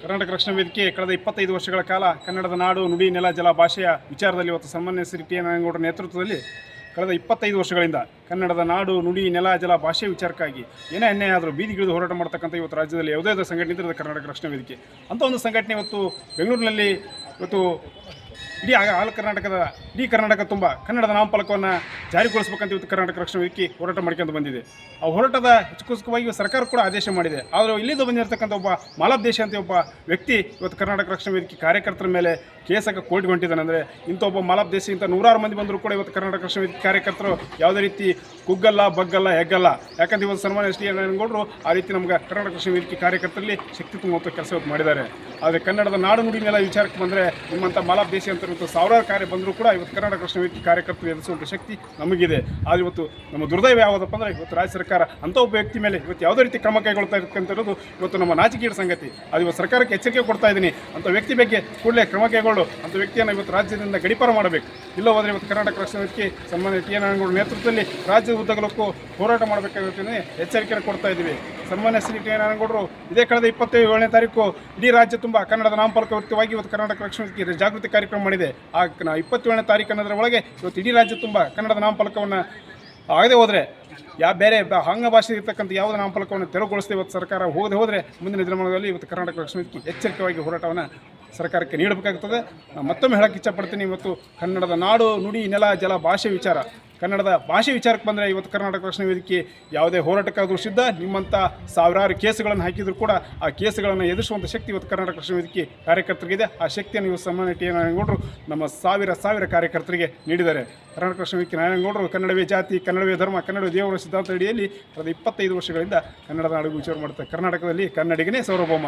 ಕರ್ನಾಟಕ ರಕ್ಷಣಾ ವೇದಿಕೆ ಕಳೆದ 25 ವರ್ಷಗಳ ಕಾಲ ಕನ್ನಡದ ನಾಡು ನುಡಿ ನೆಲ ಜಲ ಭಾಷೆಯ ವಿಚಾರದಲ್ಲಿ ಇವತ್ತು ಸನ್ಮಾನ್ಯ ಶ್ರೀ ಟಿ ನಾರಾಯಣಗೌಡರ ನೇತೃತ್ವದಲ್ಲಿ ಕಳೆದ 25 ವರ್ಷಗಳಿಂದ ಕನ್ನಡದ ನಾಡು ನುಡಿ ನೆಲ ಜಲ ಭಾಷೆ ವಿಚಾರಕ್ಕಾಗಿ ಏನೇ ಅನ್ಯಾಯ ಆದರೂ ಬೀದಿಗಿಳಿದು ಹೋರಾಟ ಮಾಡ್ತಕ್ಕಂಥ ಇವತ್ತು ರಾಜ್ಯದಲ್ಲಿ ಯಾವುದೇ ಸಂಘಟನೆ ಇದ್ದರೆ ಕರ್ನಾಟಕ ರಕ್ಷಣಾ ವೇದಿಕೆ ಅಂತ ಒಂದು ಸಂಘಟನೆ ಇವತ್ತು ಬೆಂಗಳೂರಿನಲ್ಲಿ ಇವತ್ತು ಇಡೀ ಕರ್ನಾಟಕ ತುಂಬ ಕನ್ನಡದ ನಾಮಫಲಕವನ್ನು ಜಾರಿಗೊಳಿಸಬೇಕಂತ ಇವತ್ತು ಕರ್ನಾಟಕ ರಕ್ಷಣಾ ವೇದಿಕೆ ಹೋರಾಟ ಮಾಡ್ಕೊಂಡು ಬಂದಿದೆ. ಆ ಹೋರಾಟದ ಹೆಚ್ಚುಕೋಸ್ಕರವಾಗಿ ಸರ್ಕಾರ ಕೂಡ ಆದೇಶ ಮಾಡಿದೆ. ಆದರೆ ಇಲ್ಲಿಂದ ಬಂದಿರತಕ್ಕಂಥ ಒಬ್ಬ ಮಾಲಬ್ದೇಶ ಅಂತ ಒಬ್ಬ ವ್ಯಕ್ತಿ ಇವತ್ತು ಕರ್ನಾಟಕ ರಕ್ಷಣಾ ವೇದಿಕೆ ಕಾರ್ಯಕರ್ತರ ಮೇಲೆ ಕೇಸಕ್ಕೆ ಕೋರ್ಟ್ಗೆ ಹೊಂಟಿದ್ದಾನೆ. ಅಂದರೆ ಇಂಥ ಒಬ್ಬ ಮಾಲಬ್ದೇಶ ಇಂಥ ನೂರಾರು ಮಂದಿ ಬಂದರೂ ಕೂಡ ಇವತ್ತು ಕರ್ನಾಟಕ ರಕ್ಷಣಾ ವೇದಿಕೆ ಕಾರ್ಯಕರ್ತರು ಯಾವುದೇ ರೀತಿ ಕುಗ್ಗಲ್ಲ ಬಗ್ಗಲ್ಲ ಹೆಗ್ಗಲ್ಲ. ಯಾಕಂದ್ರೆ ಇವತ್ತು ಸನ್ಮಾನ್ಯ ಶ್ರೀ ನಾರಾಯಣಗೌಡರು ಆ ರೀತಿ ನಮ್ಗೆ ಕರ್ನಾಟಕ ರಕ್ಷಣಾ ವೇದಿಕೆ ಕಾರ್ಯಕರ್ತರಲ್ಲಿ ಶಕ್ತಿ ತುಂಬುವಂಥ ಕೆಲಸ ಇವತ್ತು ಮಾಡಿದ್ದಾರೆ. ಆದರೆ ಕನ್ನಡದ ನಾಡು ನುಡಿ ನೆಲ ವಿಚಾರಕ್ಕೆ ಬಂದರೆ ನಿಮ್ಮಂಥ ಮಾಲಬ್ದೇಶ ಅಂತ ಇವತ್ತು ಸಾವಿರಾರು ಕಾರ್ಯ ಬಂದರೂ ಕೂಡ ಇವತ್ತು ಕರ್ನಾಟಕ ರಕ್ಷಣಾ ವೇದಿಕೆ ಕಾರ್ಯಕರ್ತರು ಎದುರಿಸುವಂಥ ಶಕ್ತಿ ನಮಗಿದೆ. ಆದರೆ ಇವತ್ತು ನಮ್ಮ ದುರ್ದೈವ ಯಾವುದಪ್ಪ ಅಂದರೆ ಇವತ್ತು ರಾಜ್ಯ ಸರ್ಕಾರ ಅಂಥ ಒಬ್ಬ ವ್ಯಕ್ತಿ ಮೇಲೆ ಇವತ್ತು ಯಾವುದೇ ರೀತಿ ಕ್ರಮ ಕೈಗೊಳ್ತಾ ಇರ್ತಕ್ಕಂಥದ್ದು ಇವತ್ತು ನಮ್ಮ ನಾಚಿಕೆಯ ಸಂಗತಿ. ಅದು ಇವತ್ತು ಸರ್ಕಾರಕ್ಕೆ ಎಚ್ಚರಿಕೆ ಕೊಡ್ತಾ ಇದ್ದೀನಿ. ಅಂಥ ವ್ಯಕ್ತಿ ಬಗ್ಗೆ ಕೂಡಲೇ ಕ್ರಮ ಕೈಗೊಳ್ಳು, ಅಂಥ ವ್ಯಕ್ತಿಯನ್ನು ಇವತ್ತು ರಾಜ್ಯದಿಂದ ಗಡೀಪಾರು ಮಾಡಬೇಕು. ಇಲ್ಲ ಹೋದರೆ ಇವತ್ತು ಕರ್ನಾಟಕ ರಕ್ಷಣಾ ವೇದಿಕೆ ಸನ್ಮಾನ್ಯ ಟಿ ನಾರಾಯಣಗೌಡರ ನೇತೃತ್ವದಲ್ಲಿ ರಾಜ್ಯದ ಉದ್ದಗಲಕ್ಕೂ ಹೋರಾಟ ಮಾಡಬೇಕಾಗುತ್ತೆ ಎಚ್ಚರಿಕೆಯನ್ನು ಕೊಡ್ತಾ ಇದ್ದೀವಿ. ಸನ್ಮಾನ್ಯ ಶ್ರೀ ಟಿ ನಾರಾಯಣಗೌಡರು ಇದೇ ಕಳೆದ 27ನೇ ತಾರೀಕು ಇಡೀ ರಾಜ್ಯ ತುಂಬ ಕನ್ನಡದ ನಾಮಫಲಕ ವೃತ್ತವಾಗಿ ಇವತ್ತು ಕರ್ನಾಟಕ ರಕ್ಷಣಾ ವೇದಿಕೆ ಜಾಗೃತಿ ಕಾರ್ಯಕ್ರಮ ಮಾಡಿದೆ. ಆ 27ನೇ ತಾರೀಕು ಅನ್ನೋದರ ಒಳಗೆ ಇವತ್ತು ಇಡೀ ರಾಜ್ಯ ತುಂಬ ಕನ್ನಡದ ನಾಮಫಲಕವನ್ನು ಆಗದೆ ಹೋದರೆ ಬೇರೆ ಆಂಗ್ಲ ಭಾಷೆ ಇರ್ತಕ್ಕಂಥ ಯಾವುದೇ ನಾಮಫಲಕವನ್ನು ತೆರವುಗೊಳಿಸದೆ ಇವತ್ತು ಸರ್ಕಾರ ಹೋದರೆ ಮುಂದಿನ ದಿನಮಾನಗಳಲ್ಲಿ ಇವತ್ತು ಕರ್ನಾಟಕ ರಕ್ಷಣಾ ವೇದಿಕೆ ಎಚ್ಚರಿಕೆಯಾಗಿ ಹೋರಾಟವನ್ನು ಸರ್ಕಾರಕ್ಕೆ ನೀಡಬೇಕಾಗುತ್ತದೆ. ಮತ್ತೊಮ್ಮೆ ಹೇಳಕ್ಕೆ ಇಚ್ಛಪಡ್ತೀನಿ, ಇವತ್ತು ಕನ್ನಡದ ನಾಡು ನುಡಿ ನೆಲ ಜಲ ಭಾಷೆ ವಿಚಾರ ಕನ್ನಡದ ಭಾಷೆ ವಿಚಾರಕ್ಕೆ ಬಂದರೆ ಇವತ್ತು ಕರ್ನಾಟಕ ರಕ್ಷಣಾ ವೇದಿಕೆ ಯಾವುದೇ ಹೋರಾಟಕ್ಕಾದರೂ ಸಿದ್ಧ. ನಿಮ್ಮಂಥ ಸಾವಿರಾರು ಕೇಸುಗಳನ್ನು ಹಾಕಿದರೂ ಕೂಡ ಆ ಕೇಸುಗಳನ್ನು ಎದುರಿಸುವಂಥ ಶಕ್ತಿ ಇವತ್ತು ಕರ್ನಾಟಕ ರಕ್ಷಣಾ ವೇದಿಕೆ ಕಾರ್ಯಕರ್ತರಿಗಿದೆ. ಆ ಶಕ್ತಿಯನ್ನು ಇವತ್ತು ಸನ್ಮಾನ್ಯ ಟಿ ನಾರಾಯಣಗೌಡರು ನಮ್ಮ ಸಾವಿರ ಕಾರ್ಯಕರ್ತರಿಗೆ ನೀಡಿದ್ದಾರೆ. ಕರ್ನಾಟಕ ರಕ್ಷಣಾ ವೇದಿಕೆ ನಾರಾಯಣಗೌಡರು ಕನ್ನಡವೇ ಜಾತಿ, ಕನ್ನಡವೇ ಧರ್ಮ, ಕನ್ನಡವೇ ದೇವರ ಸಿದ್ಧಾಂತ ಅಡಿಯಲ್ಲಿ ಕಳೆದ 25 ವರ್ಷಗಳಿಂದ ಕನ್ನಡದ ನಾಡು ವಿಚಾರ ಮಾಡ್ತಾರೆ. ಕರ್ನಾಟಕದಲ್ಲಿ ಕನ್ನಡಿಗನೇ ಸಾರ್ವಭೌಮ.